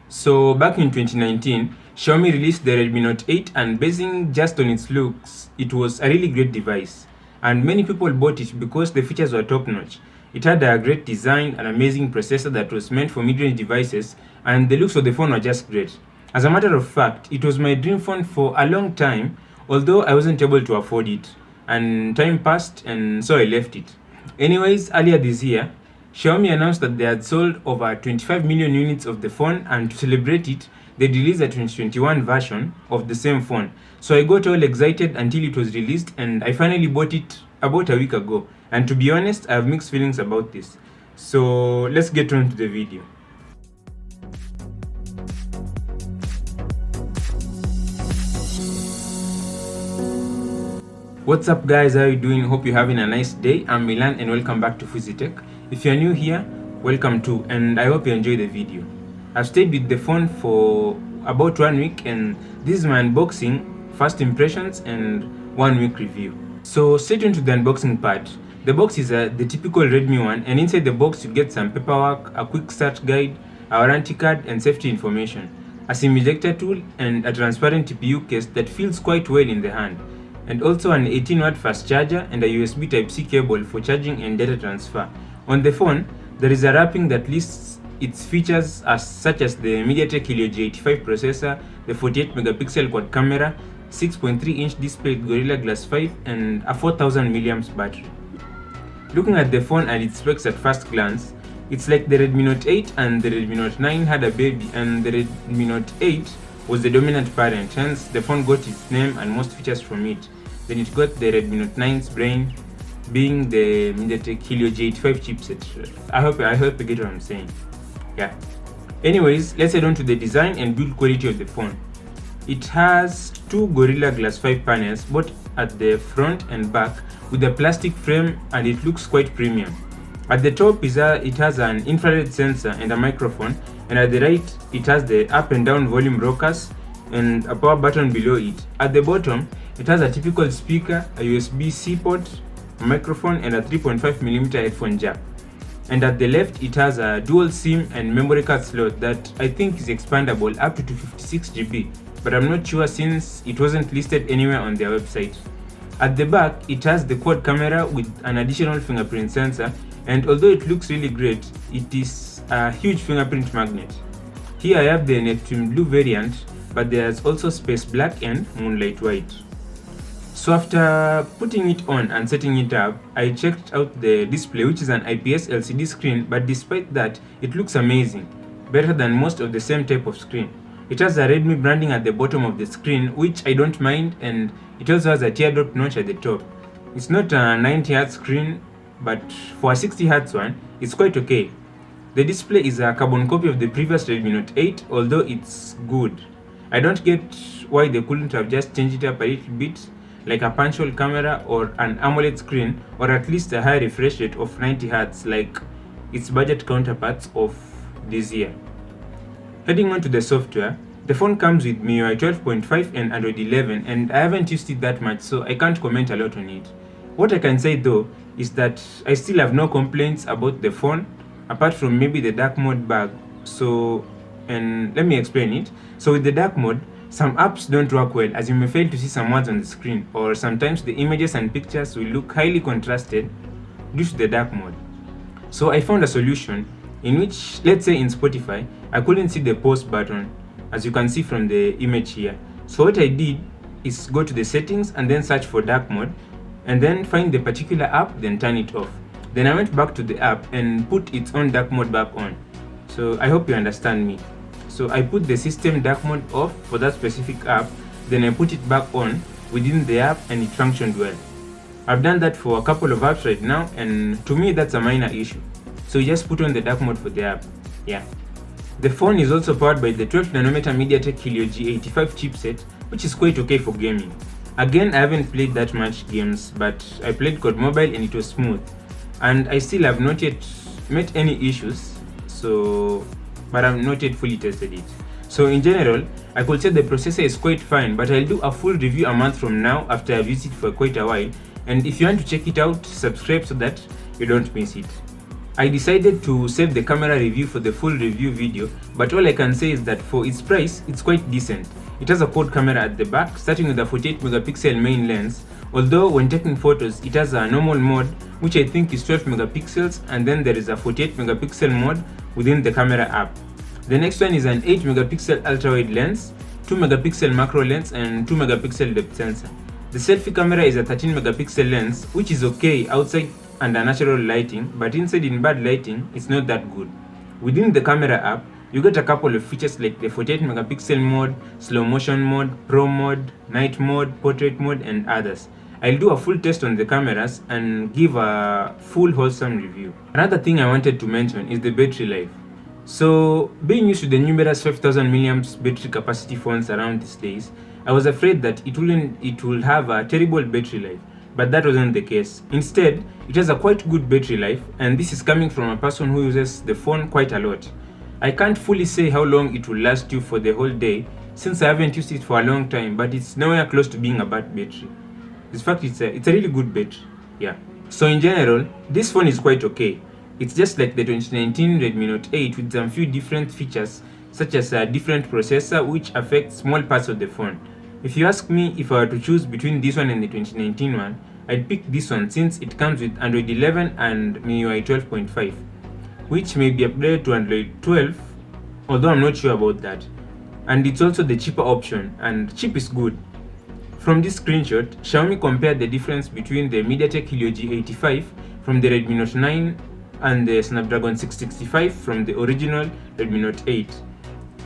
So back in 2019, Xiaomi released the Redmi Note 8, and basing just on its looks, it was a really great device. And many people bought it because the features were top notch. It had a great design, an amazing processor that was meant for mid-range devices, and the looks of the phone were just great. As a matter of fact, it was my dream phone for a long time, although I wasn't able to afford it. And time passed, and so I left it. Anyways, earlier this year, Xiaomi announced that they had sold over 25 million units of the phone, and to celebrate it, they released a 2021 version of the same phone. So I got all excited until it was released, and I finally bought it about a week ago. And to be honest, I have mixed feelings about this. So let's get on to the video. What's up guys, how are you doing? Hope you're having a nice day. I'm Milan and welcome back to Fuzitech. If you're new here, welcome too, and I hope you enjoy the video. I've stayed with the phone for about 1 week, and this is my unboxing, first impressions, and 1 week review. So straight into the unboxing part. The box is the typical Redmi one, and inside the box you get some paperwork, a quick start guide, a warranty card, and safety information, a SIM ejector tool, and a transparent TPU case that feels quite well in the hand, and also an 18-watt fast charger and a USB Type-C cable for charging and data transfer. On the phone, there is a wrapping that lists its features such as the MediaTek Helio G85 processor, the 48-megapixel quad camera, 6.3-inch display with Gorilla Glass 5, and a 4000 mAh battery. Looking at the phone and its specs at first glance, it's like the Redmi Note 8 and the Redmi Note 9 had a baby, and the Redmi Note 8 was the dominant parent, hence the phone got its name and most features from it. Then it got the Redmi Note 9's brain, being the MediaTek Helio G85 chipset. I hope you get what I'm saying. Yeah. Anyways, let's head on to the design and build quality of the phone. It has two Gorilla Glass 5 panels, both at the front and back, with a plastic frame, and it looks quite premium. At the top it has an infrared sensor and a microphone, and at the right it has the up and down volume rockers and a power button below it. At the bottom it has a typical speaker, a USB-C port, a microphone, and a 3.5mm headphone jack. And at the left it has a dual SIM and memory card slot that I think is expandable up to 256GB, but I'm not sure since it wasn't listed anywhere on their website. At the back it has the quad camera with an additional fingerprint sensor, and although it looks really great, it is a huge fingerprint magnet. Here I have the Neptune Blue variant, but there's also Space Black and Moonlight White. So after putting it on and setting it up, I checked out the display, which is an IPS LCD screen, but despite that, it looks amazing, better than most of the same type of screen. It has a Redmi branding at the bottom of the screen, which I don't mind, and it also has a teardrop notch at the top. It's not a 90Hz screen, but for a 60Hz one, it's quite okay. The display is a carbon copy of the previous Redmi Note 8, although it's good. I don't get why they couldn't have just changed it up a little bit, like a punch hole camera or an AMOLED screen, or at least a high refresh rate of 90Hz like its budget counterparts of this year. Heading on to the software, the phone comes with MIUI 12.5 and Android 11, and I haven't used it that much, so I can't comment a lot on it. What I can say though is that I still have no complaints about the phone, apart from maybe the dark mode bug. And let me explain it. So with the dark mode, some apps don't work well, as you may fail to see some words on the screen, or sometimes the images and pictures will look highly contrasted due to the dark mode. So I found a solution in which, let's say in Spotify, I couldn't see the pause button, as you can see from the image here. So what I did is go to the settings and then search for dark mode, and then find the particular app, then turn it off. Then I went back to the app and put its own dark mode back on. So I hope you understand me. So I put the system dark mode off for that specific app, then I put it back on within the app, and it functioned well. I've done that for a couple of apps right now, and to me that's a minor issue. So you just put on the dark mode for the app. Yeah. The phone is also powered by the 12nm MediaTek Helio G85 chipset, which is quite okay for gaming. Again, I haven't played that much games, but I played COD Mobile and it was smooth. And I still have not yet met any issues, but I've not yet fully tested it. So in general, I could say the processor is quite fine, but I'll do a full review a month from now after I've used it for quite a while. And if you want to check it out, subscribe so that you don't miss it. I decided to save the camera review for the full review video, but all I can say is that for its price, it's quite decent. It has a quad camera at the back, starting with a 48 megapixel main lens, although when taking photos, it has a normal mode, which I think is 12 megapixels, and then there is a 48 megapixel mode within the camera app. The next one is an 8 megapixel ultra-wide lens, 2 megapixel macro lens, and 2 megapixel depth sensor. The selfie camera is a 13 megapixel lens, which is okay outside under natural lighting, but inside in bad lighting, it's not that good. Within the camera app, you get a couple of features like the 48 megapixel mode, slow motion mode, pro mode, night mode, portrait mode, and others. I'll do a full test on the cameras and give a full wholesome review. Another thing I wanted to mention is the battery life. So, being used to the numerous 5000 mAh battery capacity phones around these days, I was afraid that it will have a terrible battery life, but that wasn't the case. Instead, it has a quite good battery life, and this is coming from a person who uses the phone quite a lot. I can't fully say how long it will last you for the whole day, since I haven't used it for a long time, but it's nowhere close to being a bad battery. In fact, it's a really good battery. Yeah. So in general, this phone is quite okay. It's just like the 2019 Redmi Note 8 with some few different features, such as a different processor which affects small parts of the phone. If you ask me if I were to choose between this one and the 2019 one, I'd pick this one since it comes with Android 11 and MIUI 12.5, which may be upgraded to Android 12, although I'm not sure about that. And it's also the cheaper option, and cheap is good. From this screenshot, Xiaomi compared the difference between the MediaTek Helio G85 from the Redmi Note 9 and the Snapdragon 665 from the original Redmi Note 8.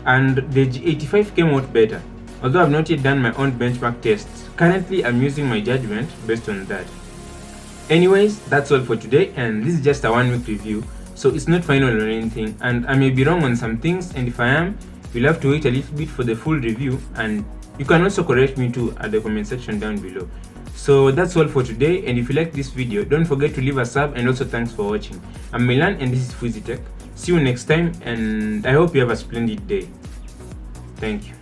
And the G85 came out better. Although I've not yet done my own benchmark tests, currently I'm using my judgment based on that. Anyways, that's all for today, and this is just a 1 week review, so it's not final or anything, and I may be wrong on some things, and if I am, you'll have to wait a little bit for the full review, and you can also correct me too at the comment section down below. So that's all for today, and if you like this video, don't forget to leave a sub, and also thanks for watching. I'm Milan and this is Fuzitech. See you next time, and I hope you have a splendid day. Thank you.